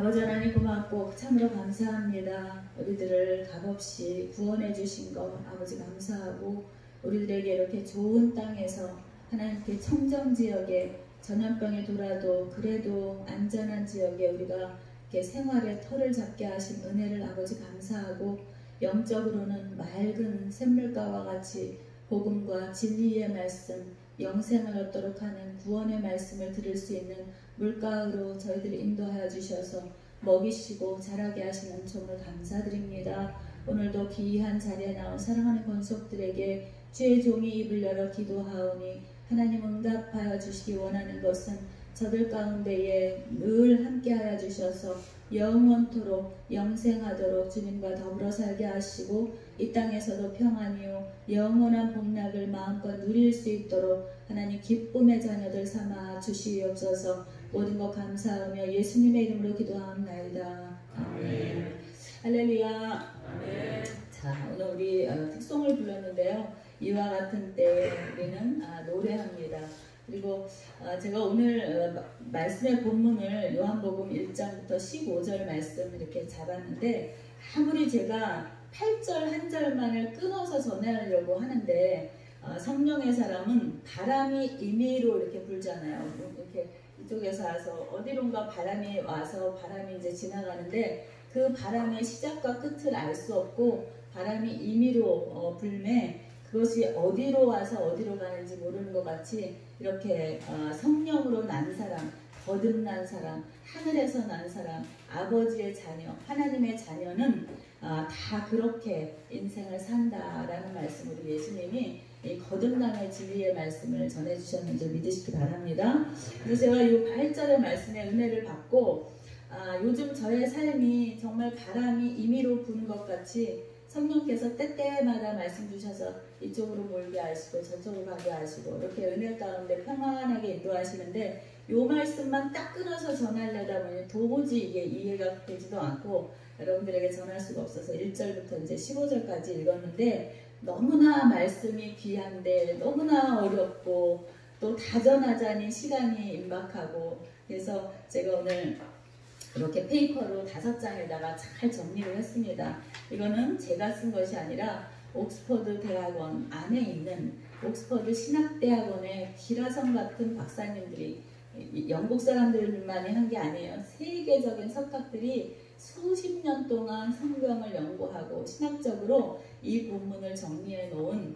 아버지 하나님 고맙고 참으로 감사합니다. 우리들을 값없이 구원해 주신 것 아버지 감사하고 우리들에게 이렇게 좋은 땅에서 하나님께 청정지역에 전염병이 돌아도 그래도 안전한 지역에 우리가 이렇게 생활의 털을 잡게 하신 은혜를 아버지 감사하고 영적으로는 맑은 샘물가와 같이 복음과 진리의 말씀 영생을 얻도록 하는 구원의 말씀을 들을 수 있는 물가으로 저희들을 인도하여 주셔서 먹이시고 자라게 하시는 은총을 감사드립니다. 오늘도 귀한 자리에 나온 사랑하는 권속들에게 주의 종이 입을 열어 기도하오니 하나님 응답하여 주시기 원하는 것은 저들 가운데에 늘 함께하여 주셔서 영원토록 영생하도록 주님과 더불어 살게 하시고 이 땅에서도 평안이요 영원한 복락을 마음껏 누릴 수 있도록 하나님 기쁨의 자녀들 삼아 주시옵소서. 모든 것 감사하며 예수님의 이름으로 기도하옵나이다. 아멘. 할렐루야. 아멘. 자, 오늘 우리 특송을 불렀는데요. 이와 같은 때에 우리는 노래합니다. 그리고 제가 오늘 말씀의 본문을 요한복음 1장부터 15절 말씀 이렇게 잡았는데 아무리 제가 8절 한 절만을 끊어서 전하려고 하는데 성령의 사람은 바람이 임의로 이렇게 불잖아요. 이렇게 이쪽에서 와서 어디론가 바람이 와서 바람이 이제 지나가는데 그 바람의 시작과 끝을 알 수 없고 바람이 임의로 불매 그것이 어디로 와서 어디로 가는지 모르는 것 같이 이렇게 성령으로 난 사람, 거듭난 사람, 하늘에서 난 사람, 아버지의 자녀, 하나님의 자녀는 다 그렇게 인생을 산다라는 말씀으로 예수님이 이 거듭남의 진리의 말씀을 전해주셨는지 믿으시기 바랍니다. 그래서 제가 이 8절의 말씀의 은혜를 받고 요즘 저의 삶이 정말 바람이 임의로 부는 것 같이 성령께서 때때마다 말씀 주셔서 이쪽으로 몰게 하시고 저쪽으로 가게 하시고 이렇게 은혜 가운데 평안하게 인도하시는데 요 말씀만 딱 끊어서 전하려다 보니 도무지 이게 이해가 되지도 않고 여러분들에게 전할 수가 없어서 1절부터 이제 15절까지 읽었는데 너무나 말씀이 귀한데 너무나 어렵고 또 다전하자니 시간이 임박하고 그래서 제가 오늘 이렇게 페이퍼로 5장에다가 잘 정리를 했습니다. 이거는 제가 쓴 것이 아니라 옥스퍼드 대학원 안에 있는 옥스퍼드 신학대학원의 기라성 같은 박사님들이 영국 사람들만이 한 게 아니에요. 세계적인 석학들이 수십 년 동안 성경을 연구하고 신학적으로 이 본문을 정리해 놓은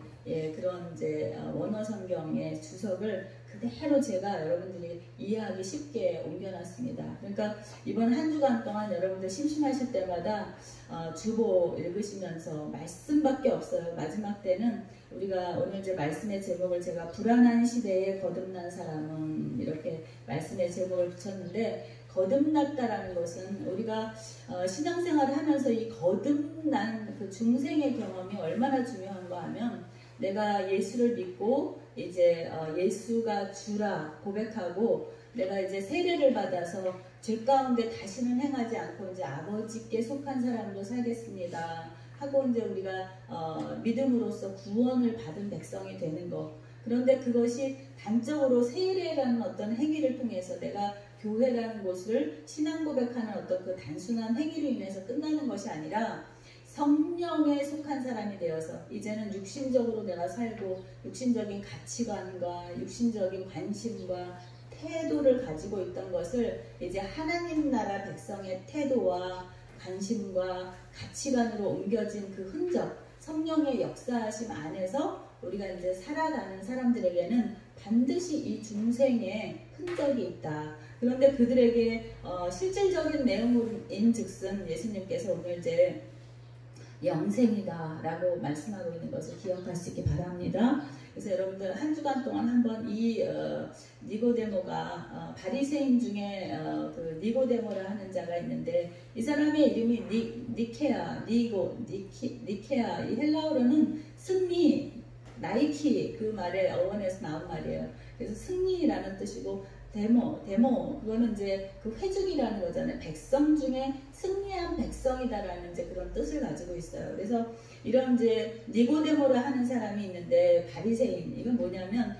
그런 이제 원어 성경의 주석을 그대로 제가 여러분들이 이해하기 쉽게 옮겨놨습니다. 그러니까 이번 한 주간 동안 여러분들 심심하실 때마다 주보 읽으시면서 말씀밖에 없어요. 마지막 때는 우리가 오늘 이제 말씀의 제목을 제가 불안한 시대에 거듭난 사람은 이렇게 말씀의 제목을 붙였는데 거듭났다라는 것은 우리가 신앙생활을 하면서 이 거듭난 그 중생의 경험이 얼마나 중요한가 하면 내가 예수를 믿고 이제 예수가 주라 고백하고 내가 이제 세례를 받아서 죄 가운데 다시는 행하지 않고 이제 아버지께 속한 사람으로 살겠습니다 하고 이제 우리가 믿음으로써 구원을 받은 백성이 되는 것. 그런데 그것이 단적으로 세례라는 어떤 행위를 통해서 내가 교회라는 곳을 신앙 고백하는 어떤 그 단순한 행위로 인해서 끝나는 것이 아니라 성령에 속한 사람이 되어서 이제는 육신적으로 내가 살고 육신적인 가치관과 육신적인 관심과 태도를 가지고 있던 것을 이제 하나님 나라 백성의 태도와 관심과 가치관으로 옮겨진 그 흔적, 성령의 역사하심 안에서 우리가 이제 살아가는 사람들에게는 반드시 이 중생의 흔적이 있다. 그런데 그들에게 실질적인 내용인 즉슨 예수님께서 오늘 이제 영생이다 라고 말씀하고 있는 것을 기억할 수 있기 바랍니다. 그래서 여러분들 한 주간 동안 한번 이 니고데모가 바리새인 중에 그 니고데모라 하는 자가 있는데 이 사람의 이름이 니케아, 니케아. 이 헬라어로는 승리, 나이키 그 말의 어원에서 나온 말이에요. 그래서 승리라는 뜻이고 데모 그거는 이제 그 회중이라는 거잖아요. 백성 중에 승리한 백성이다라는 이제 그런 뜻을 가지고 있어요. 그래서 이런 이제 니고데모라 하는 사람이 있는데 바리새인 이건 뭐냐면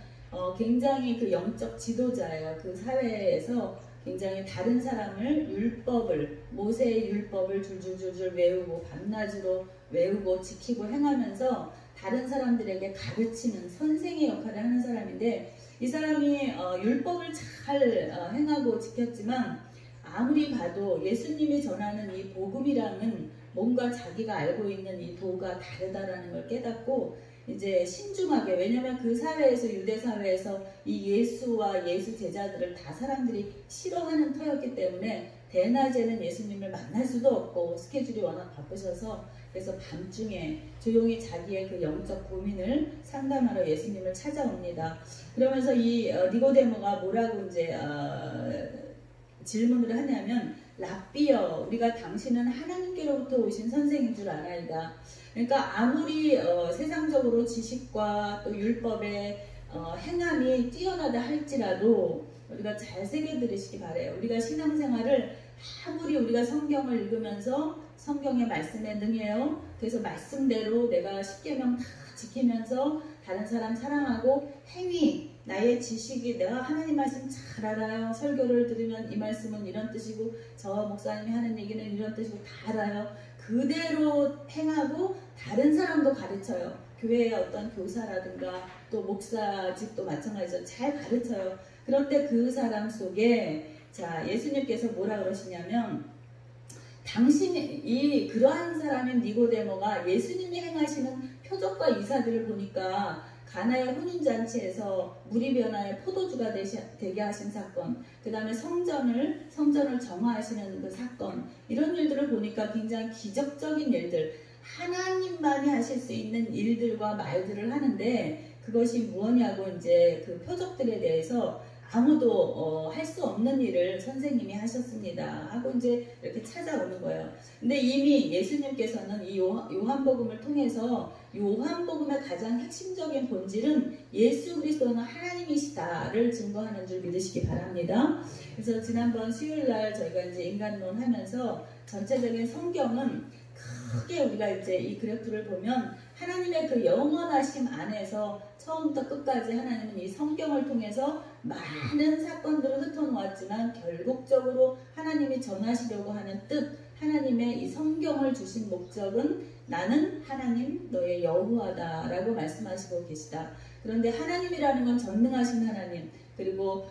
굉장히 그 영적 지도자예요. 그 사회에서 굉장히 다른 사람을 율법을, 모세의 율법을 줄줄줄줄 외우고 밤낮으로 외우고 지키고 행하면서 다른 사람들에게 가르치는 선생의 역할을 하는 사람인데, 이 사람이 율법을 잘 행하고 지켰지만 아무리 봐도 예수님이 전하는 이 복음이랑은 뭔가 자기가 알고 있는 이 도가 다르다라는 걸 깨닫고 이제 신중하게, 왜냐면 그 사회에서, 유대 사회에서 이 예수와 예수 제자들을 다 사람들이 싫어하는 터였기 때문에 대낮에는 예수님을 만날 수도 없고 스케줄이 워낙 바쁘셔서, 그래서 밤중에 조용히 자기의 그 영적 고민을 상담하러 예수님을 찾아옵니다. 그러면서 이 니고데모가 뭐라고 이제 질문을 하냐면, 랍비여, 우리가 당신은 하나님께로부터 오신 선생인 줄 아나이다. 그러니까 아무리 세상적으로 지식과 또 율법의 행함이 뛰어나다 할지라도 우리가 잘 새겨 들으시기 바래요. 우리가 신앙생활을 아무리 우리가 성경을 읽으면서 성경의 말씀에 능해요. 그래서 말씀대로 내가 십계명 다 지키면서 다른 사람 사랑하고 행위, 나의 지식이, 내가 하나님 말씀 잘 알아요. 설교를 들으면 이 말씀은 이런 뜻이고 저 목사님이 하는 얘기는 이런 뜻이고 다 알아요. 그대로 행하고 다른 사람도 가르쳐요. 교회의 어떤 교사라든가 또 목사직도 마찬가지죠. 잘 가르쳐요. 그런데 그 사람 속에 자, 예수님께서 뭐라 그러시냐면, 당신이 그러한 사람인 니고데모가 예수님이 행하시는 표적과 이사들을 보니까 가나의 혼인잔치에서 물이 변하여 포도주가 되게 하신 사건, 그 다음에 성전을 정화하시는 그 사건, 이런 일들을 보니까 굉장히 기적적인 일들, 하나님만이 하실 수 있는 일들과 말들을 하는데, 그것이 무엇냐고 이제 그 표적들에 대해서 아무도 할 수 없는 일을 선생님이 하셨습니다 하고 이제 이렇게 찾아오는 거예요. 근데 이미 예수님께서는 이 요한복음을 통해서 요한복음의 가장 핵심적인 본질은 예수 그리스도는 하나님이시다를 증거하는 줄 믿으시기 바랍니다. 그래서 지난번 수요일날 저희가 이제 인간론 하면서 전체적인 성경은 크게 우리가 이제 이 그래프를 보면 하나님의 그 영원하심 안에서 처음부터 끝까지 하나님은 이 성경을 통해서 많은 사건들을 흩어놓았지만 결국적으로 하나님이 전하시려고 하는 뜻, 하나님의 이 성경을 주신 목적은 나는 하나님 너의 여호와다 라고 말씀하시고 계시다. 그런데 하나님이라는 건 전능하신 하나님, 그리고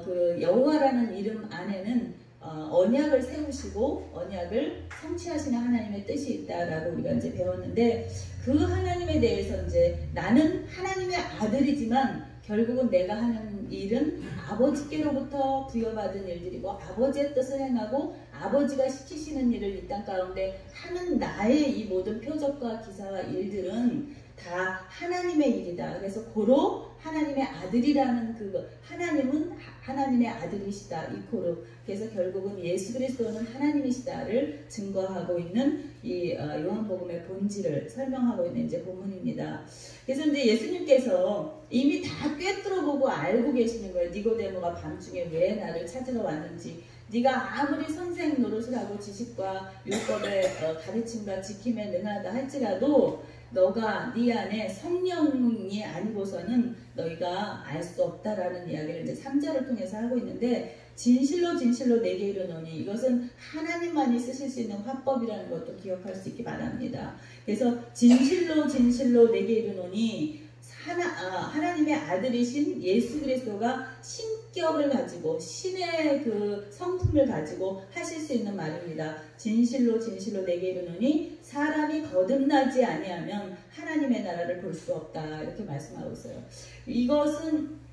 그 여호와라는 이름 안에는 언약을 세우시고 언약을 성취하시는 하나님의 뜻이 있다라고 우리가 이제 배웠는데, 그 하나님에 대해서 이제 나는 하나님의 아들이지만 결국은 내가 하는 일은 아버지께로부터 부여받은 일들이고 아버지의 뜻을 행하고 아버지가 시키시는 일을 이 땅 가운데 하는 나의 이 모든 표적과 기사와 일들은 다 하나님의 일이다. 그래서 고로 하나님의 아들이라는 그 하나님은 하나님의 아들이시다. 이코로. 그래서 결국은 예수 그리스도는 하나님이시다를 증거하고 있는 이 요한복음의 본질을 설명하고 있는 이제 본문입니다. 그래서 이제 예수님께서 이미 다 꿰뚫어보고 알고 계시는 거예요. 니고데모가 밤중에 왜 나를 찾으러 왔는지. 네가 아무리 선생 노릇을 하고 지식과 율법의 가르침과 지킴에 능하다 할지라도 너가 네 안에 성령이 아니고서는 너희가 알 수 없다라는 이야기를 이제 3절을 통해서 하고 있는데, 진실로 진실로 내게 이르노니, 이것은 하나님만이 쓰실 수 있는 화법이라는 것도 기억할 수 있기 바랍니다. 그래서 진실로 진실로 내게 이르노니, 하나님의 아들이신 예수 그리스도가 신격을 가지고 신의 그 성품을 가지고 하실 수 있는 말입니다. 진실로 진실로 내게 이르노니 사람이 거듭나지 아니하면 하나님의 나라를 볼 수 없다, 이렇게 말씀하고 있어요. 이것은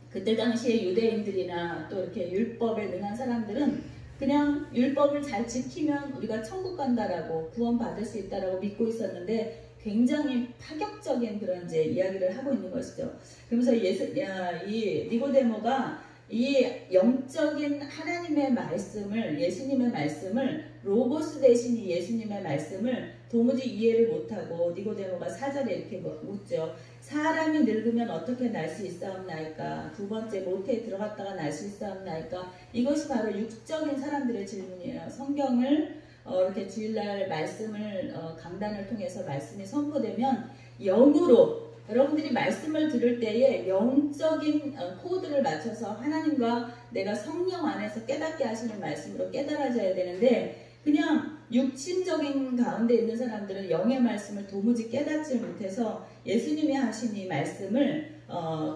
그때 당시에 유대인들이나 또 이렇게 율법에 능한 사람들은 그냥 율법을 잘 지키면 우리가 천국 간다라고 구원받을 수 있다라고 믿고 있었는데, 굉장히 파격적인 그런 이제 이야기를 하고 있는 것이죠. 그러면서 이 니고데모가 이 영적인 하나님의 말씀을, 예수님의 말씀을, 로고스 대신 이 예수님의 말씀을 도무지 이해를 못하고 니고데모가 4절에 이렇게 묻죠. 사람이 늙으면 어떻게 날 수 있사옵나이까? 두 번째, 모태에 들어갔다가 날 수 있사옵나이까? 이것이 바로 육적인 사람들의 질문이에요. 성경을 이렇게 주일날 말씀을 강단을 통해서 말씀이 선포되면 영으로 여러분들이 말씀을 들을 때에 영적인 코드를 맞춰서 하나님과 내가 성령 안에서 깨닫게 하시는 말씀으로 깨달아져야 되는데, 그냥 육신적인 가운데 있는 사람들은 영의 말씀을 도무지 깨닫지 못해서 예수님이 하신 이 말씀을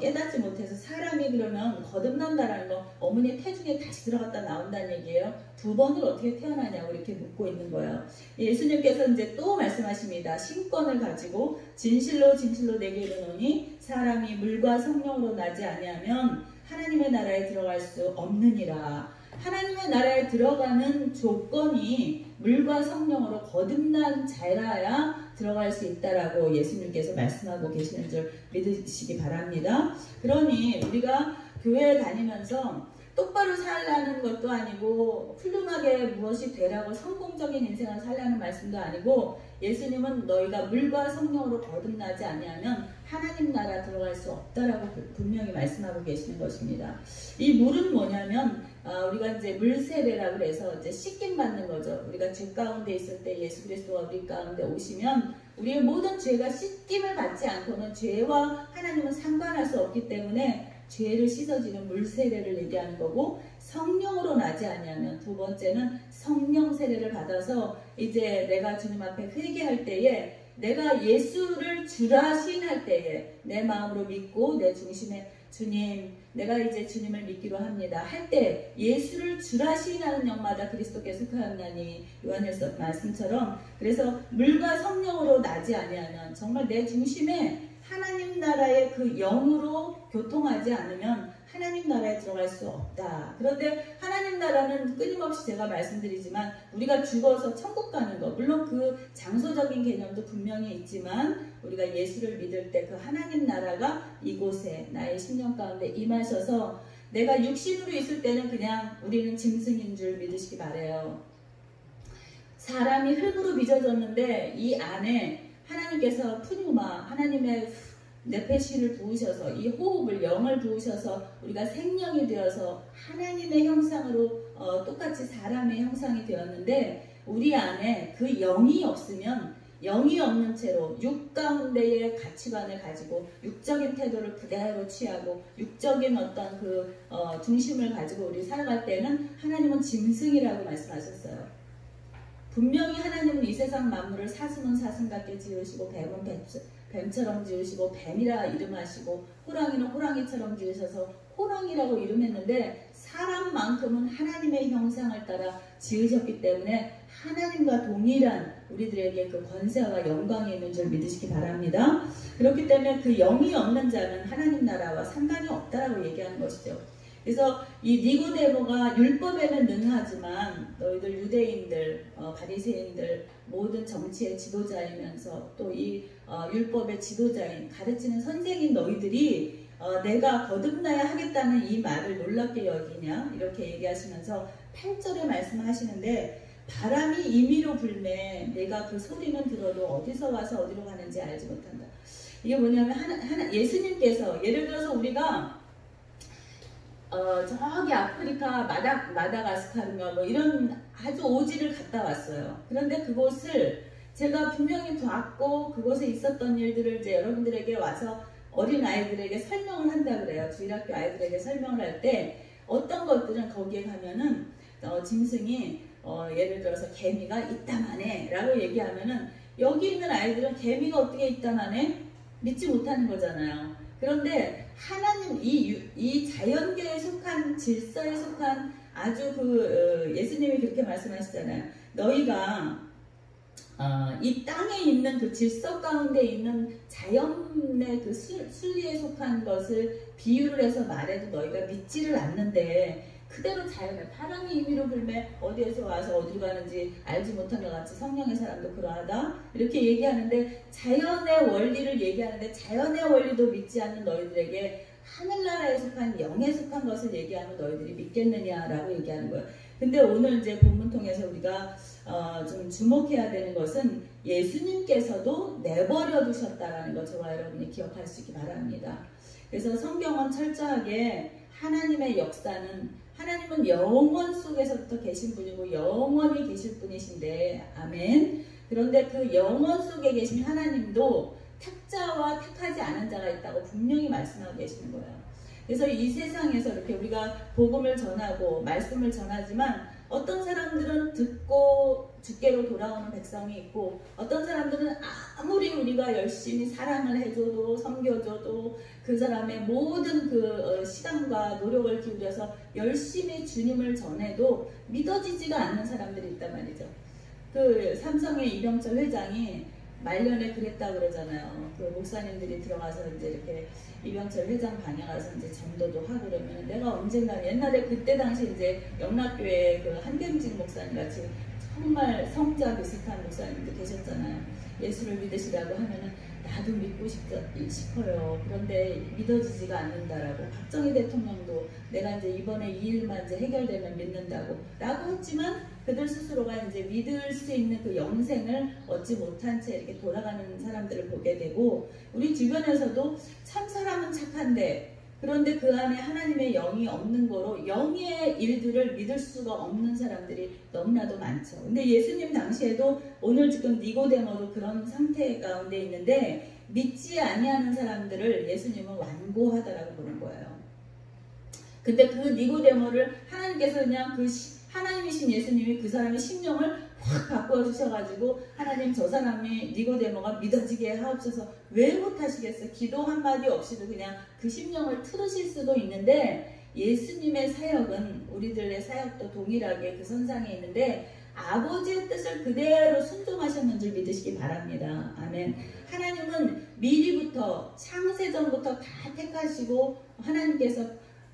깨닫지 못해서 사람이 그러면 거듭난다라는 거, 어머니 태중에 다시 들어갔다 나온다는 얘기예요. 두 번을 어떻게 태어나냐고 이렇게 묻고 있는 거예요. 예수님께서 이제 또 말씀하십니다. 신권을 가지고 진실로 진실로 내게 이르노니 사람이 물과 성령으로 나지 아니하면 하나님의 나라에 들어갈 수 없느니라. 하나님의 나라에 들어가는 조건이 물과 성령으로 거듭난 자라야 들어갈 수 있다라고 예수님께서 말씀하고 계시는 줄 믿으시기 바랍니다. 그러니 우리가 교회에 다니면서 똑바로 살라는 것도 아니고 훌륭하게 무엇이 되라고 성공적인 인생을 살라는 말씀도 아니고, 예수님은 너희가 물과 성령으로 거듭나지 아니하면 하나님 나라 들어갈 수 없다라고 분명히 말씀하고 계시는 것입니다. 이 물은 뭐냐면 우리가 이제 물세례라고 해서 이제 씻김 받는 거죠. 우리가 죄 가운데 있을 때 예수 그리스도가 우리 가운데 오시면 우리의 모든 죄가 씻김을 받지 않고는 죄와 하나님은 상관할 수 없기 때문에 죄를 씻어지는 물세례를 얘기하는 거고, 성령으로 나지 아니하면 두 번째는 성령 세례를 받아서 이제 내가 주님 앞에 회개할 때에, 내가 예수를 주라 시인할 때에 내 마음으로 믿고 내 중심에 주님, 내가 이제 주님을 믿기로 합니다 할 때 예수를 주라 시인하는 영마다 그리스도께 속하였나니, 요한일서 말씀처럼. 그래서 물과 성령으로 나지 아니하면, 정말 내 중심에 하나님 나라의 그 영으로 교통하지 않으면 하나님 나라에 들어갈 수 없다. 그런데 하나님 나라는 끊임없이 제가 말씀드리지만 우리가 죽어서 천국 가는 것, 물론 그 장소적인 개념도 분명히 있지만 우리가 예수를 믿을 때 그 하나님 나라가 이곳에 나의 심령 가운데 임하셔서, 내가 육신으로 있을 때는 그냥 우리는 짐승인 줄 믿으시기 바라요. 사람이 흙으로 빚어졌는데 이 안에 하나님께서 푸뉴마, 하나님의 네페시를 부으셔서 이 호흡을, 영을 부으셔서 우리가 생명이 되어서 하나님의 형상으로 똑같이 사람의 형상이 되었는데, 우리 안에 그 영이 없으면, 영이 없는 채로 육 가운데의 가치관을 가지고 육적인 태도를 그대로 취하고 육적인 어떤 그 중심을 가지고 우리 살아갈 때는 하나님은 짐승이라고 말씀하셨어요. 분명히 하나님은 이 세상 만물을 사슴은 사슴같게 지으시고 뱀은 뱀처럼 지으시고 뱀이라 이름하시고 호랑이는 호랑이처럼 지으셔서 호랑이라고 이름했는데, 사람만큼은 하나님의 형상을 따라 지으셨기 때문에 하나님과 동일한 우리들에게 그 권세와 영광이 있는 줄 믿으시기 바랍니다. 그렇기 때문에 그 영이 없는 자는 하나님 나라와 상관이 없다라고 얘기하는 것이죠. 그래서 이 니고데모가 율법에는 능하지만 너희들 유대인들, 바리새인들, 모든 정치의 지도자이면서 또 이 율법의 지도자인, 가르치는 선생인 너희들이 내가 거듭나야 하겠다는 이 말을 놀랍게 여기냐, 이렇게 얘기하시면서 8절에 말씀하시는데, 바람이 임의로 불매 내가 그 소리는 들어도 어디서 와서 어디로 가는지 알지 못한다. 이게 뭐냐면 예수님께서, 예를 들어서 우리가 저기 아프리카 마다가스카르며 뭐 이런 아주 오지를 갔다 왔어요. 그런데 그곳을 제가 분명히 봤고 그곳에 있었던 일들을 이제 여러분들에게 와서 어린 아이들에게 설명을 한다 그래요. 주일학교 아이들에게 설명을 할 때 어떤 것들은 거기에 가면은 짐승이 예를 들어서 개미가 있다마네 라고 얘기하면은 여기 있는 아이들은 개미가 어떻게 있다마네 믿지 못하는 거잖아요. 그런데 하나님, 이 자연계에 속한, 질서에 속한 아주 예수님이 그렇게 말씀하시잖아요. 너희가 이 땅에 있는 그 질서 가운데 있는 자연의 그 순리에 속한 것을 비유를 해서 말해도 너희가 믿지를 않는데, 그대로 자연의 바람이 임의로 불매 어디에서 와서 어디로 가는지 알지 못한 것 같이 성령의 사람도 그러하다, 이렇게 얘기하는데, 자연의 원리를 얘기하는데 자연의 원리도 믿지 않는 너희들에게 하늘나라에 속한 영에 속한 것을 얘기하면 너희들이 믿겠느냐라고 얘기하는 거예요. 근데 오늘 이제 본문 통해서 우리가 좀 주목해야 되는 것은 예수님께서도 내버려 두셨다라는 것, 저와 여러분이 기억하시기 바랍니다. 그래서 성경은 철저하게 하나님의 역사는, 하나님은 영원 속에서부터 계신 분이고 영원히 계실 분이신데, 아멘. 그런데 그 영원 속에 계신 하나님도 택자와 택하지 않은 자가 있다고 분명히 말씀하고 계시는 거예요. 그래서 이 세상에서 이렇게 우리가 복음을 전하고 말씀을 전하지만 어떤 사람들은 듣고 주께로 돌아오는 백성이 있고 어떤 사람들은 아무리 우리가 열심히 사랑을 해줘도 섬겨줘도 그 사람의 모든 그 시간과 노력을 기울여서 열심히 주님을 전해도 믿어지지가 않는 사람들이 있단 말이죠. 그 삼성의 이병철 회장이 말년에 그랬다 그러잖아요. 그 목사님들이 들어가서 이제 이렇게 이병철 회장 방에 가서 이제 전도도 하고 그러면 내가 언젠가 옛날에 그때 당시 이제 영락교회 그 한경진 목사님 같이 정말 성자 비슷한 목사님도 계셨잖아요. 예수를 믿으시라고 하면은 나도 믿고 싶어요. 그런데 믿어지지가 않는다라고. 박정희 대통령도 내가 이제 이번에 이 일만 이제 해결되면 믿는다고 라고 했지만 그들 스스로가 이제 믿을 수 있는 그 영생을 얻지 못한 채 이렇게 돌아가는 사람들을 보게 되고 우리 주변에서도 참 사람은 착한데 그런데 그 안에 하나님의 영이 없는 거로 영의 일들을 믿을 수가 없는 사람들이 너무나도 많죠. 근데 예수님 당시에도 오늘 지금 니고데모도 그런 상태 가운데 있는데 믿지 아니하는 사람들을 예수님은 완고하다라고 보는 거예요. 근데 그 니고데모를 하나님께서 그냥 그 하나님이신 예수님이 그 사람의 심령을 확 바꿔 주셔가지고 하나님 저 사람이 니고데모가 믿어지게 하옵소서. 왜 못하시겠어? 기도 한마디 없이도 그냥 그 심령을 틀으실 수도 있는데 예수님의 사역은 우리들의 사역도 동일하게 그 선상에 있는데 아버지의 뜻을 그대로 순종하셨는 줄 믿으시기 바랍니다. 아멘. 하나님은 미리부터 창세전부터 다 택하시고 하나님께서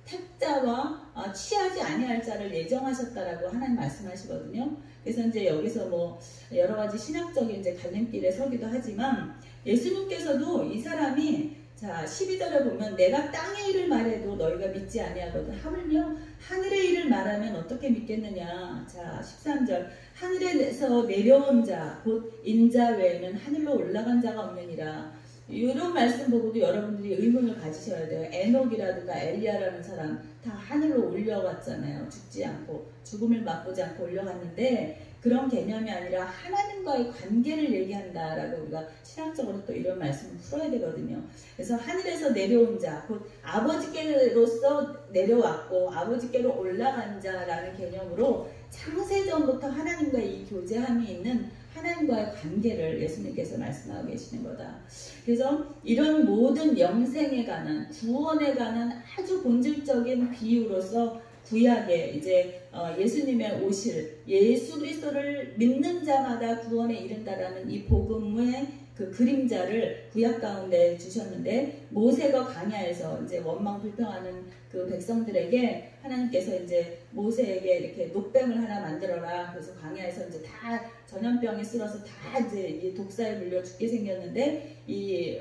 택자와 취하지 아니할 자를 예정하셨다라고 하나님 말씀하시거든요. 그래서 이제 여기서 뭐 여러 가지 신학적인 이제 갈림길에 서기도 하지만 예수님께서도 이 사람이 자 12절에 보면 내가 땅의 일을 말해도 너희가 믿지 아니하거든. 하물며 하늘의 일을 말하면 어떻게 믿겠느냐. 자 13절 하늘에서 내려온 자 곧 인자 외에는 하늘로 올라간 자가 없느니라. 이런 말씀 보고도 여러분들이 의문을 가지셔야 돼요. 에녹이라든가 엘리야라는 사람 다 하늘로 올려갔잖아요. 죽지 않고 죽음을 맛보지 않고 올려갔는데 그런 개념이 아니라 하나님과의 관계를 얘기한다라고 우리가 신학적으로 또 이런 말씀을 풀어야 되거든요. 그래서 하늘에서 내려온 자, 곧 아버지께로서 내려왔고 아버지께로 올라간 자라는 개념으로 창세전부터 하나님과 이 교제함이 있는 하나님과의 관계를 예수님께서 말씀하고 계시는 거다. 그래서 이런 모든 영생에 관한 구원에 관한 아주 본질적인 비유로서 구약에 이제 예수님의 오실 예수 그리스도를 믿는 자마다 구원에 이른다라는 이 복음의 그 그림자를 구약 가운데 주셨는데 모세가 광야에서 이제 원망 불평하는 그 백성들에게 하나님께서 이제 모세에게 이렇게 녹뱀을 하나 만들어라. 그래서 광야에서 이제 다 전염병에 쓸어서 다 이제 독사에 물려 죽게 생겼는데 이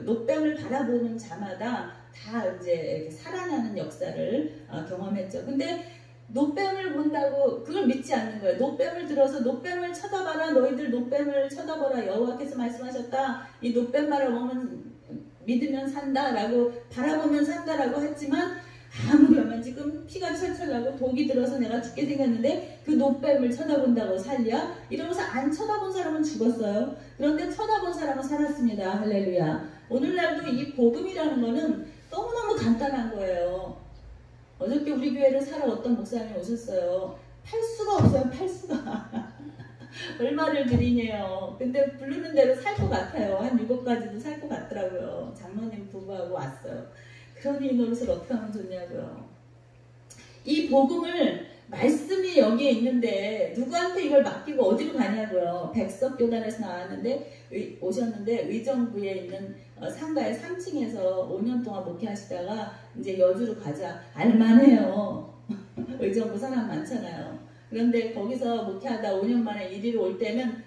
녹뱀을 바라보는 자마다 다 이제 이렇게 살아나는 역사를 경험했죠. 근데 노뱀을 본다고 그걸 믿지 않는 거예요. 노뱀을 들어서 노뱀을 쳐다봐라. 너희들 노뱀을 쳐다보라. 여호와께서 말씀하셨다. 이 노뱀 바라보면 믿으면 산다라고 바라보면 산다라고 했지만 아무려면 지금 피가 철철 나고 독이 들어서 내가 죽게 생겼는데 그 노뱀을 쳐다본다고 살랴? 이러면서 안 쳐다본 사람은 죽었어요. 그런데 쳐다본 사람은 살았습니다. 할렐루야. 오늘날도 이 복음이라는 거는 너무너무 간단한 거예요. 어저께 우리 교회를 사러 어떤 목사님이 오셨어요. 팔 수가 없어요. 팔 수가. 얼마를 드리냐요. 근데 부르는 대로 살 것 같아요. 한 6억까지도 살 것 같더라고요. 장모님 부부하고 왔어요. 그러니 이 노릇을 어떻게 하면 좋냐고요. 이 복음을 말씀이 여기에 있는데 누구한테 이걸 맡기고 어디로 가냐고요. 백석교단에서 나왔는데 오셨는데 의정부에 있는 상가의 3층에서 5년 동안 목회하시다가 이제 여주로 가자. 알만해요. 의정부 사람 많잖아요. 그런데 거기서 목회하다 5년 만에 이리로 올 때는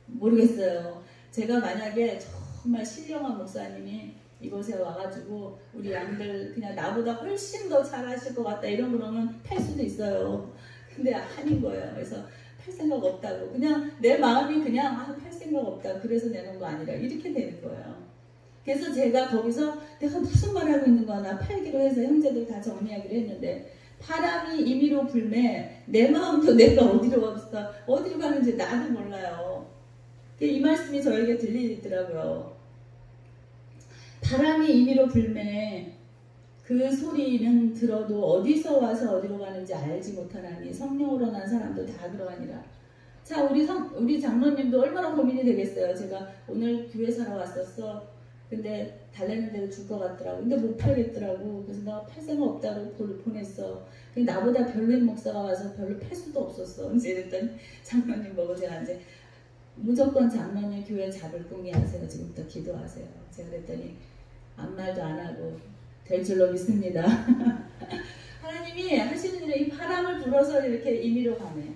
모르겠어요. 제가 만약에 정말 신령한 목사님이 이곳에 와가지고 우리 양들 그냥 나보다 훨씬 더 잘하실 것 같다 이런 그러면 팔 수도 있어요. 근데 아닌 거예요. 그래서 팔 생각 없다고 그냥 내 마음이 그냥 팔 생각 없다 그래서 내놓은 거 아니라 이렇게 되는 거예요. 그래서 제가 거기서 내가 무슨 말 하고 있는 거야. 나 팔기로 해서 형제들 다 정리하기로 했는데 바람이 임의로 불매 내 마음도 내가 어디로 가는지 나도 몰라요. 이 말씀이 저에게 들리더라고요. 바람이 임의로 불매 그 소리는 들어도 어디서 와서 어디로 가는지 알지 못하나니 성령으로 난 사람도 다 그러하니라. 자, 우리 장로님도 얼마나 고민이 되겠어요. 제가 오늘 교회 사러 왔었어. 근데 달래는 대로 줄 것 같더라고. 근데 못 팔겠더라고. 그래서 내가 팔 생각 없다고 보냈어. 근데 나보다 별로인 목사가 와서 별로 팔 수도 없었어. 이제 이랬더니 장로님 보고 제가 이제 무조건 장로님 교회 잡을 꿈이 하세요. 지금부터 기도하세요. 제가 그랬더니 아무 말도 안 하고 될 줄로 믿습니다. 하나님이 하시는 일에 이 바람을 불어서 이렇게 임의로 가네.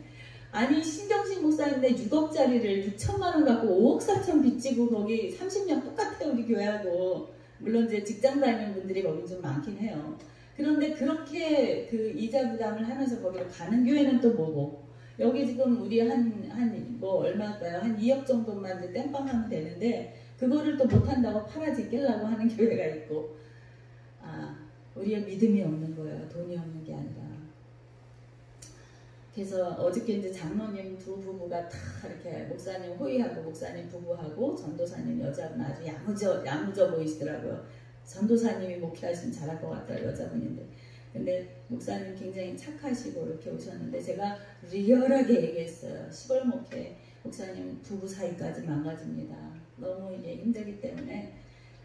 아니 신경식 목사인데 6억짜리를 6천만 원 갖고 5억 4천 빚지고 거기 30년 똑같아요. 우리 교회하고. 물론 이제 직장 다니는 분들이 거기 좀 많긴 해요. 그런데 그렇게 그 이자 부담을 하면서 거기로 가는 교회는 또 뭐고, 여기 지금 우리 뭐 얼마일까요? 한 2억 정도만 이제 땜빵하면 되는데 그거를 또 못한다고 팔아제끼려고 하는 교회가 있고, 우리의 믿음이 없는 거예요. 돈이 없는 게 아니라. 그래서 어저께 이제 장로님 두 부부가 다 이렇게 목사님 호의하고 목사님 부부하고 전도사님 여자분 아주 야무져 보이시더라고요. 전도사님이 목회하시면 잘할 것 같아요. 여자분인데. 근데 목사님 굉장히 착하시고 이렇게 오셨는데 제가 리얼하게 얘기했어요. 시골 목회 목사님 부부 사이까지 망가집니다. 너무 이게 힘들기 때문에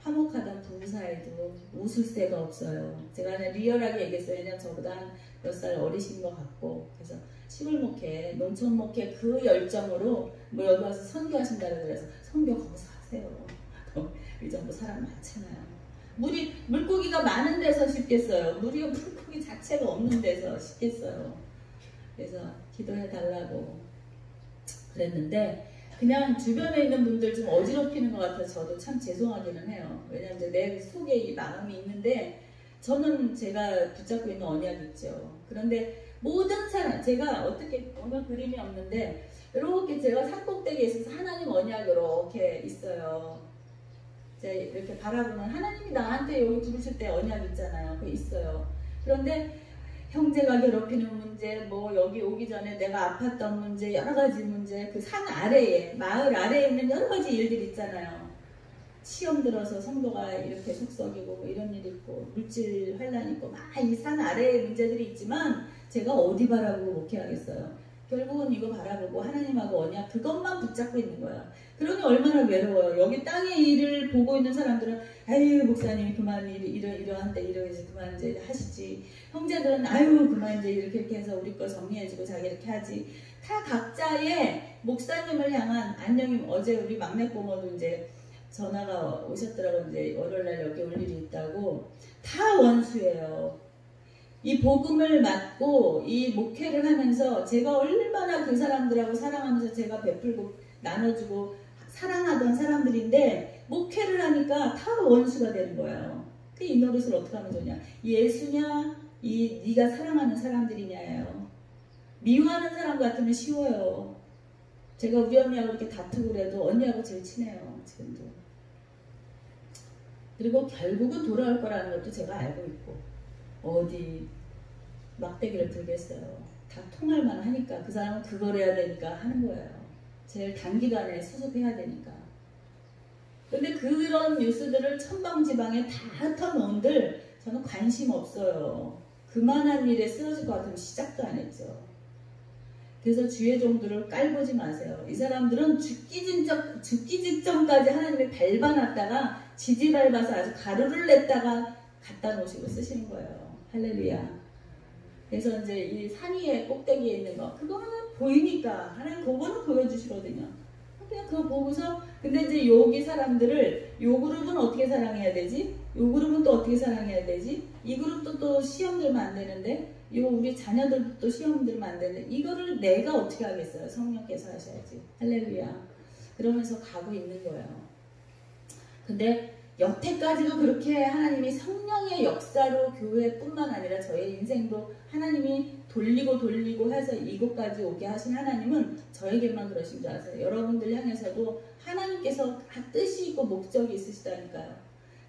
화목하던 부부 사이도 웃을 새가 없어요. 제가 그냥 리얼하게 얘기했어요. 왜냐면 저보다 한 몇 살 어리신 것 같고. 그래서 시골 목회, 농촌 목회 그 열정으로 뭐 여기 와서 선교하신다고 그래서 선교 거기서 하세요. 이 정도 사람 많잖아요. 물고기가 많은 데서 쉽겠어요. 물고기 자체가 없는 데서 쉽겠어요. 그래서 기도해 달라고 그랬는데 그냥 주변에 있는 분들 좀 어지럽히는 것 같아서 저도 참 죄송하기는 해요. 왜냐하면 이제 내 속에 이 마음이 있는데 저는 제가 붙잡고 있는 언약이 있죠. 그런데 모든 사람, 제가 어떻게 오늘 그림이 없는데 이렇게 제가 산꼭대기에 있어서 하나님 언약이 이렇게 있어요. 제가 이렇게 바라보면 하나님이 나한테 여기 부르실 때 언약 있잖아요. 그게 있어요. 그런데 형제가 괴롭히는 문제, 뭐 여기 오기 전에 내가 아팠던 문제, 여러 가지 문제, 그 산 아래에, 마을 아래에 있는 여러 가지 일들 있잖아요. 시험 들어서 성도가 이렇게 속썩이고 뭐 이런 일 있고 물질 환란 있고 막 이 산 아래에 문제들이 있지만 제가 어디 바라보고 목회하겠어요. 결국은 이거 바라보고 하나님하고 언약 그것만 붙잡고 있는 거야. 그러니 얼마나 외로워요. 여기 땅의 일을 보고 있는 사람들은 아유 목사님이 그만 이러한데 이러지 그만 이제 하시지. 형제들은 아유 그만 이제 이렇게 해서 우리 거 정리해주고 자기 이렇게 하지. 다 각자의 목사님을 향한 안녕님. 어제 우리 막내 고모도 이제 전화가 오셨더라고. 이제 월요일날 여기 올 일이 있다고. 다 원수예요. 이 복음을 맡고 이 목회를 하면서 제가 얼마나 그 사람들하고 사랑하면서 제가 베풀고 나눠주고 사랑하던 사람들인데 목회를 하니까 다 원수가 되는 거예요. 이 노릇을 어떻게 하면 좋냐. 예수냐 네가 사랑하는 사람들이냐예요. 미워하는 사람 같으면 쉬워요. 제가 우리 언니하고 이렇게 다투고 그래도 언니하고 제일 친해요. 지금도. 그리고 결국은 돌아올 거라는 것도 제가 알고 있고 어디 막대기를 들겠어요. 다 통할만 하니까 그 사람은 그걸 해야 되니까 하는 거예요. 제일 단기간에 수습해야 되니까. 근데 그런 뉴스들을 천방지방에 다 터놓은들 저는 관심 없어요. 그만한 일에 쓰러질 것 같으면 시작도 안 했죠. 그래서 주의 종들을 깔보지 마세요. 이 사람들은 죽기 직전까지 하나님이 밟아놨다가 지지 밟아서 아주 가루를 냈다가 갖다 놓으시고 쓰시는 거예요. 할렐루야. 그래서 이제 이 산 위에 꼭대기에 있는 거 그거는 보이니까 하나님 그거는 보여주시거든요. 그냥 그거 보고서 근데 이제 여기 사람들을 요 그룹은 어떻게 사랑해야 되지? 요 그룹은 또 어떻게 사랑해야 되지? 이 그룹도 또 시험 들면 안 되는데 요 우리 자녀들도 또 시험 들면 안 되는데 이거를 내가 어떻게 하겠어요? 성령께서 하셔야지. 할렐루야. 그러면서 가고 있는 거예요. 근데 여태까지도 그렇게 하나님이 성령의 역사로 교회뿐만 아니라 저의 인생도 하나님이 돌리고 해서 이곳까지 오게 하신 하나님은 저에게만 그러신 줄 아세요? 여러분들 향해서도 하나님께서 뜻이 있고 목적이 있으시다니까요.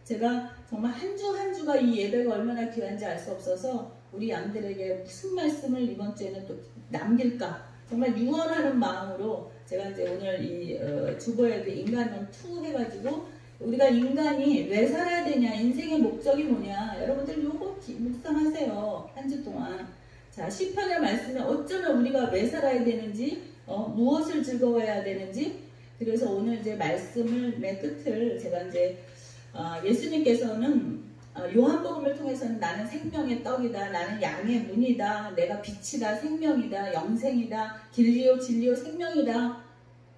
제가 정말 한 주가 이 예배가 얼마나 귀한지 알 수 없어서 우리 양들에게 무슨 말씀을 이번 주에는 또 남길까 정말 유언하는 마음으로 제가 이제 오늘 이 주보예배 인간론 2 해가지고 우리가 인간이 왜 살아야 되냐, 인생의 목적이 뭐냐, 여러분들 요거 묵상하세요. 한 주 동안. 자, 시편의 말씀에 어쩌면 우리가 왜 살아야 되는지, 무엇을 즐거워해야 되는지. 그래서 오늘 이제 말씀을 맨 끝을 제가 이제 예수님께서는 요한복음을 통해서는 나는 생명의 떡이다, 나는 양의 문이다, 내가 빛이다, 생명이다, 영생이다, 길리요 진리요 생명이다.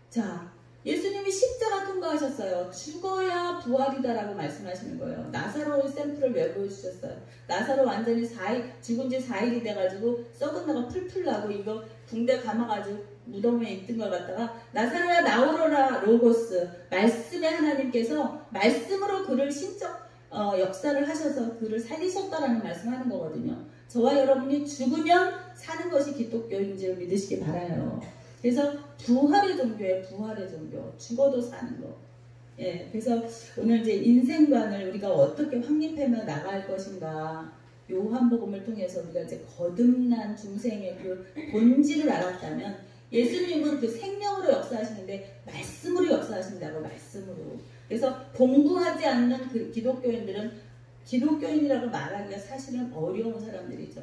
자, 예수님이 십자가 통과하셨어요. 죽어야 부활이다 라고 말씀하시는 거예요. 나사로 샘플을 왜 보여주셨어요? 나사로 완전히 죽은 지 4일이 돼가지고 썩은 나가 풀풀 나고 이거 붕대 감아가지고 무덤에 있던 걸 갖다가 나사로야 나오너라 로고스, 말씀의 하나님께서 말씀으로 그를 역사를 하셔서 그를 살리셨다라는 말씀하는 거거든요. 저와 여러분이 죽으면 사는 것이 기독교인 줄 믿으시기 바라요. 그래서 부활의 종교예요. 부활의 종교. 죽어도 사는 거. 예, 그래서 오늘 이제 인생관을 우리가 어떻게 확립하며 나갈 것인가. 요한복음을 통해서 우리가 이제 거듭난 중생의 그 본질을 알았다면 예수님은 그 생명으로 역사하시는데 말씀으로 역사하신다고, 말씀으로. 그래서 공부하지 않는 그 기독교인들은 기독교인이라고 말하기가 사실은 어려운 사람들이죠.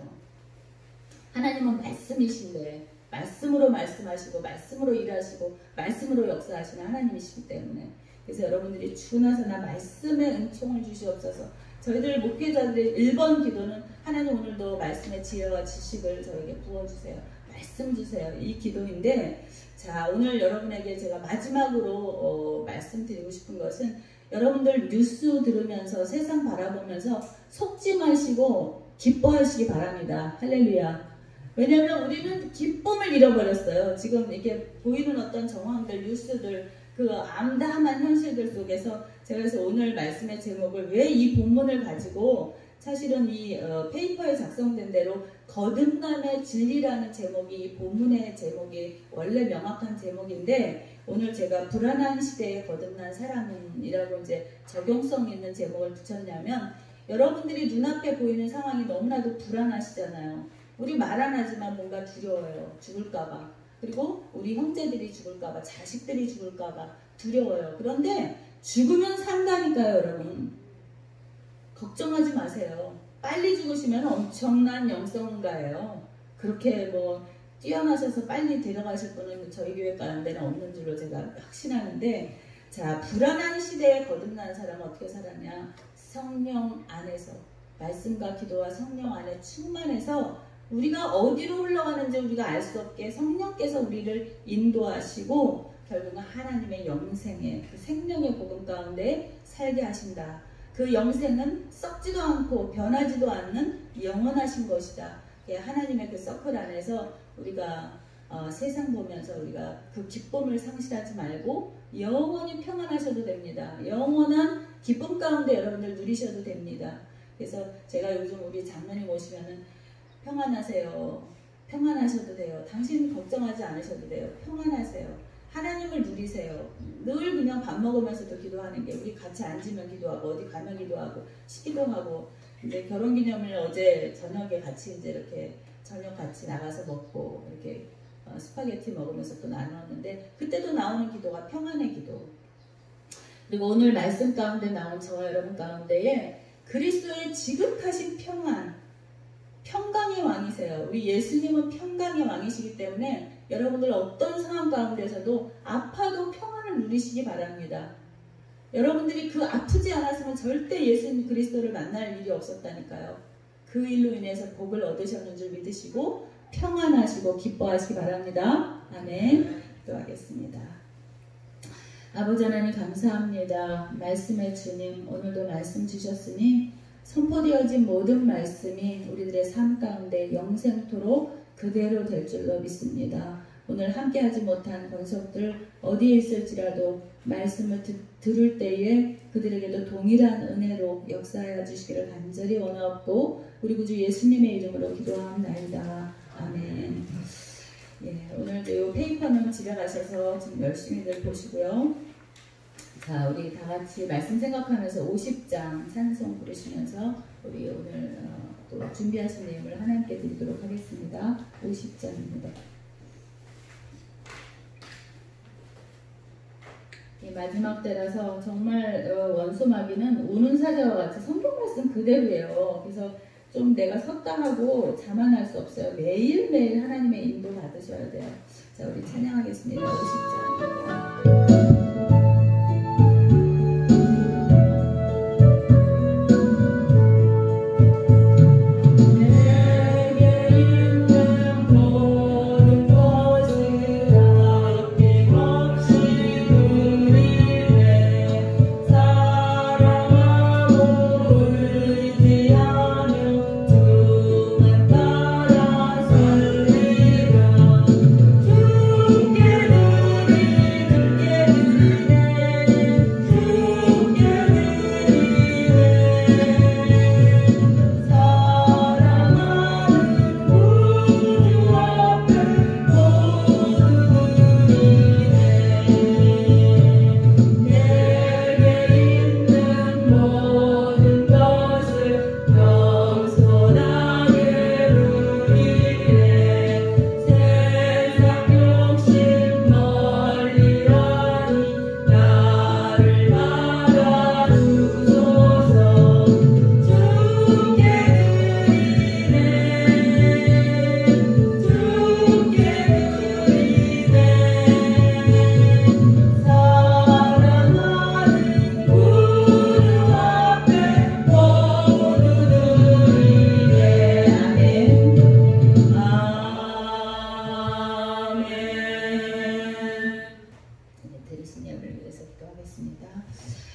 하나님은 말씀이신데 말씀으로 말씀하시고 말씀으로 일하시고 말씀으로 역사하시는 하나님이시기 때문에, 그래서 여러분들이 주나서나 말씀의 은총을 주시옵소서. 저희들 목회자들의 1번 기도는 하나님 오늘도 말씀의 지혜와 지식을 저에게 부어주세요. 말씀 주세요. 이 기도인데, 자, 오늘 여러분에게 제가 마지막으로 말씀드리고 싶은 것은 여러분들 뉴스 들으면서 세상 바라보면서 속지 마시고 기뻐하시기 바랍니다. 할렐루야. 왜냐하면 우리는 기쁨을 잃어버렸어요. 지금 이렇게 보이는 어떤 정황들, 뉴스들, 그 암담한 현실들 속에서 제가 그래서 오늘 말씀의 제목을 왜 이 본문을 가지고 사실은 이 페이퍼에 작성된 대로 거듭남의 진리라는 제목이 이 본문의 제목이 원래 명확한 제목인데, 오늘 제가 불안한 시대에 거듭난 사람이라고 이제 적용성 있는 제목을 붙였냐면, 여러분들이 눈앞에 보이는 상황이 너무나도 불안하시잖아요. 우리 말 안 하지만 뭔가 두려워요. 죽을까봐. 그리고 우리 형제들이 죽을까봐, 자식들이 죽을까봐 두려워요. 그런데 죽으면 산다니까요, 여러분. 걱정하지 마세요. 빨리 죽으시면 엄청난 영성가예요. 그렇게 뭐 뛰어나셔서 빨리 데려가실 분은 저희 교회 가운데는 없는 줄로 제가 확신하는데, 자, 불안한 시대에 거듭난 사람은 어떻게 살았냐? 성령 안에서, 말씀과 기도와 성령 안에 충만해서 우리가 어디로 흘러가는지 우리가 알 수 없게 성령께서 우리를 인도하시고 결국은 하나님의 영생의 그 생명의 복음 가운데 살게 하신다. 그 영생은 썩지도 않고 변하지도 않는 영원하신 것이다. 하나님의 그 서클 안에서 우리가 세상 보면서 우리가 그 기쁨을 상실하지 말고 영원히 평안하셔도 됩니다. 영원한 기쁨 가운데 여러분들 누리셔도 됩니다. 그래서 제가 요즘 우리 장로님 오시면은 평안하세요. 평안하셔도 돼요. 당신 걱정하지 않으셔도 돼요. 평안하세요. 하나님을 누리세요. 늘 그냥 밥 먹으면서도 기도하는 게, 우리 같이 앉으면 기도하고 어디 가면 기도하고 식기도 하고, 이제 결혼기념일 어제 저녁에 같이 이제 이렇게 저녁 같이 나가서 먹고 이렇게 스파게티 먹으면서 또 나누었는데, 그때도 나오는 기도가 평안의 기도. 그리고 오늘 말씀 가운데 나온 저와 여러분 가운데에 그리스도의 지극하신 평안, 평강의 왕이세요. 우리 예수님은 평강의 왕이시기 때문에 여러분들 어떤 상황 가운데서도 아파도 평안을 누리시기 바랍니다. 여러분들이 그 아프지 않았으면 절대 예수님 그리스도를 만날 일이 없었다니까요. 그 일로 인해서 복을 얻으셨는 줄 믿으시고 평안하시고 기뻐하시기 바랍니다. 아멘. 기도하겠습니다. 아버지 하나님 감사합니다. 말씀의 주님, 오늘도 말씀 주셨으니 선포되어진 모든 말씀이 우리들의 삶 가운데 영생토록 그대로 될 줄로 믿습니다. 오늘 함께하지 못한 권속들 어디에 있을지라도 말씀을 들을 때에 그들에게도 동일한 은혜로 역사하여 주시기를 간절히 원하옵고 우리 구주 예수님의 이름으로 기도합나이다. 아멘. 예, 오늘도 이 페이퍼는 집에 가셔서 좀 열심히들 보시고요. 자, 우리 다 같이 말씀 생각하면서 50장 찬송 부르시면서 우리 오늘 또 준비하신 내용을 하나님께 드리도록 하겠습니다. 50장입니다. 마지막 때라서 정말 원수 마귀는 우는 사자와 같이 성경 말씀 그대로예요. 그래서 좀 내가 섰다 하고 자만할 수 없어요. 매일매일 하나님의 인도 받으셔야 돼요. 자, 우리 찬양하겠습니다. 50장입니다.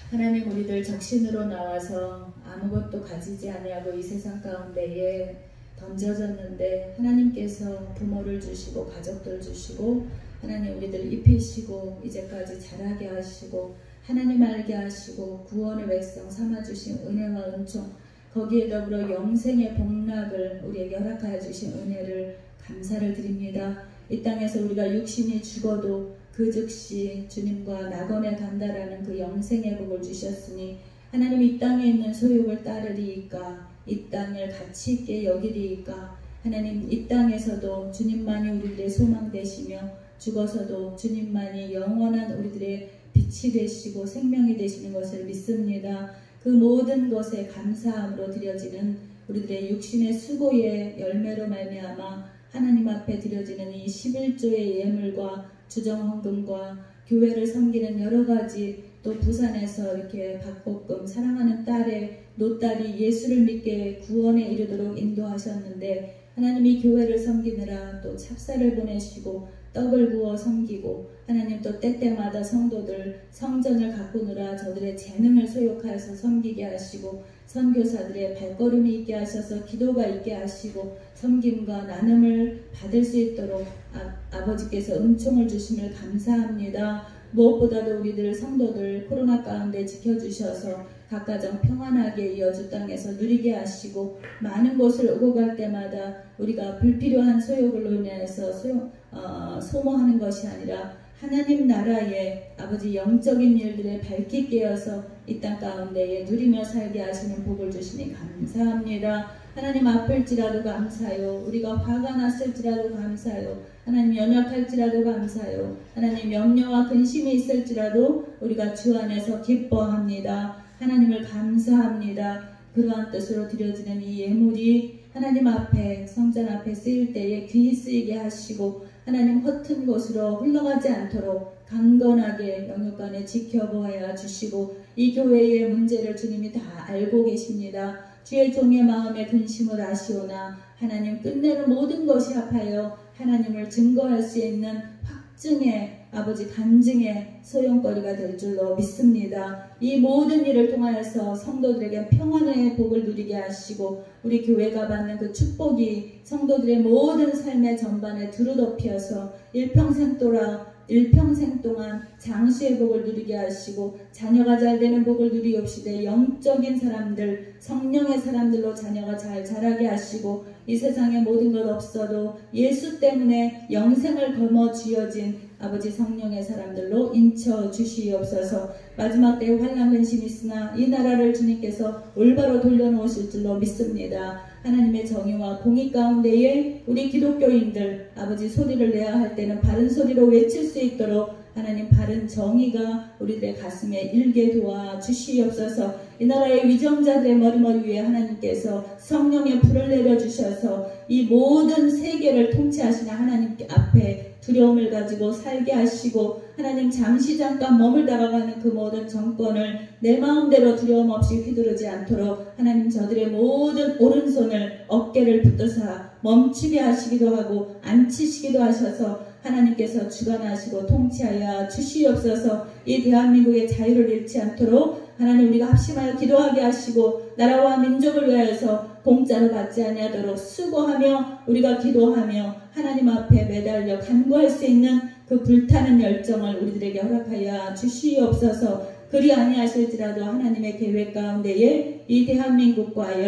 하나님, 우리들 적신으로 나와서 아무것도 가지지 아니하고 이 세상 가운데에 던져졌는데 하나님께서 부모를 주시고 가족들 주시고 하나님 우리들 입히시고 이제까지 자라게 하시고 하나님 알게 하시고 구원의 백성 삼아주신 은혜와 은총, 거기에 더불어 영생의 복락을 우리에게 허락하여 주신 은혜를 감사를 드립니다. 이 땅에서 우리가 육신이 죽어도 그 즉시 주님과 낙원에 간다라는 그 영생의 복을 주셨으니 하나님, 이 땅에 있는 소욕을 따르리이까, 이 땅을 가치 있게 여기리이까, 하나님 이 땅에서도 주님만이 우리들의 소망 되시며 죽어서도 주님만이 영원한 우리들의 빛이 되시고 생명이 되시는 것을 믿습니다. 그 모든 것에 감사함으로 드려지는 우리들의 육신의 수고의 열매로 말미암아 하나님 앞에 드려지는 이 11조의 예물과 주정헌금과 교회를 섬기는 여러가지, 또 부산에서 이렇게 박복금 사랑하는 딸의 노딸이 예수를 믿게 구원에 이르도록 인도하셨는데 하나님 이 교회를 섬기느라 또 찹쌀을 보내시고 떡을 구워 섬기고 하나님 또 때때마다 성도들 성전을 가꾸느라 저들의 재능을 소욕하여서 섬기게 하시고 선교사들의 발걸음이 있게 하셔서 기도가 있게 하시고 섬김과 나눔을 받을 수 있도록 아버지께서 은총을 주심을 감사합니다. 무엇보다도 우리들 성도들 코로나 가운데 지켜주셔서 각 가정 평안하게 이 여주 땅에서 누리게 하시고 많은 곳을 오고 갈 때마다 우리가 불필요한 소욕으로 인해서 소모하는 것이 아니라 하나님 나라의 아버지 영적인 일들에 밝히 깨어서 이 땅 가운데에 누리며 살게 하시는 복을 주시니 감사합니다. 하나님 아플지라도 감사요, 우리가 화가 났을지라도 감사요, 하나님 연약할지라도 감사요, 하나님 염려와 근심이 있을지라도 우리가 주 안에서 기뻐합니다. 하나님을 감사합니다. 그러한 뜻으로 드려지는 이 예물이 하나님 앞에 성전 앞에 쓰일 때에 귀히 쓰이게 하시고 하나님 허튼 곳으로 흘러가지 않도록 강건하게 영육간에 지켜보아야 주시고 이 교회의 문제를 주님이 다 알고 계십니다. 주의 종의 마음에 근심을 아시오나 하나님 끝내는 모든 것이 합하여 하나님을 증거할 수 있는 확증의 아버지 간증의 소용거리가 될 줄로 믿습니다. 이 모든 일을 통하여서 성도들에게 평안의 복을 누리게 하시고 우리 교회가 받는 그 축복이 성도들의 모든 삶의 전반에 두루덮여서 일평생 동안 장수의 복을 누리게 하시고 자녀가 잘 되는 복을 누리옵시되 영적인 사람들, 성령의 사람들로 자녀가 잘 자라게 하시고 이 세상에 모든 것 없어도 예수 때문에 영생을 거머쥐어진 아버지 성령의 사람들로 인쳐 주시옵소서. 마지막 때에 환난 근심이 있으나 이 나라를 주님께서 올바로 돌려놓으실 줄로 믿습니다. 하나님의 정의와 공의 가운데에 우리 기독교인들 아버지 소리를 내야 할 때는 바른 소리로 외칠 수 있도록 하나님 바른 정의가 우리들의 가슴에 일게 도와 주시옵소서. 이 나라의 위정자들의 머리 위에 하나님께서 성령의 불을 내려주셔서 이 모든 세계를 통치하시는 하나님 앞에 두려움을 가지고 살게 하시고 하나님 잠시 잠깐 머물다가 가는 그 모든 정권을 내 마음대로 두려움 없이 휘두르지 않도록 하나님 저들의 모든 오른손을 어깨를 붙드사 멈추게 하시기도 하고 앉히시기도 하셔서 하나님께서 주관하시고 통치하여 주시옵소서. 이 대한민국의 자유를 잃지 않도록 하나님 우리가 합심하여 기도하게 하시고 나라와 민족을 위하여서 공짜로 받지 아니하도록 수고하며 우리가 기도하며 하나님 앞에 매달려 간구할 수 있는 그 불타는 열정을 우리들에게 허락하여 주시옵소서. 그리 아니하실지라도 하나님의 계획 가운데에 이 대한민국과